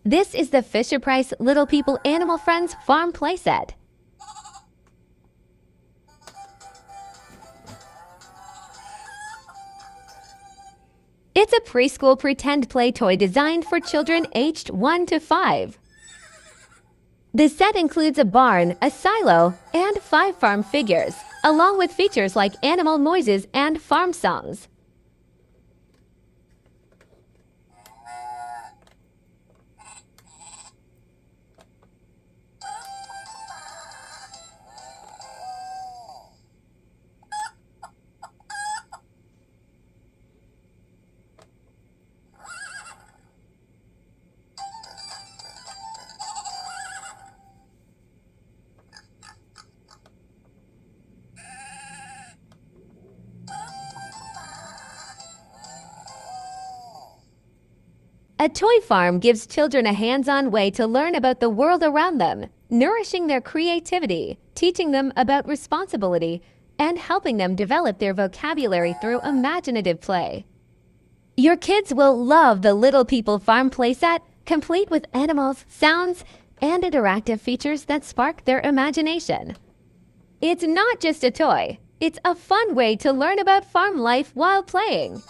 This is the Fisher-Price Little People Animal Friends Farm Playset. It's a preschool pretend play toy designed for children aged 1 to 5. The set includes a barn, a silo, and 5 farm figures, along with features like animal noises and farm songs. A toy farm gives children a hands-on way to learn about the world around them, nourishing their creativity, teaching them about responsibility, and helping them develop their vocabulary through imaginative play. Your kids will love the Little People Farm Playset, complete with animals, sounds, and interactive features that spark their imagination. It's not just a toy, it's a fun way to learn about farm life while playing.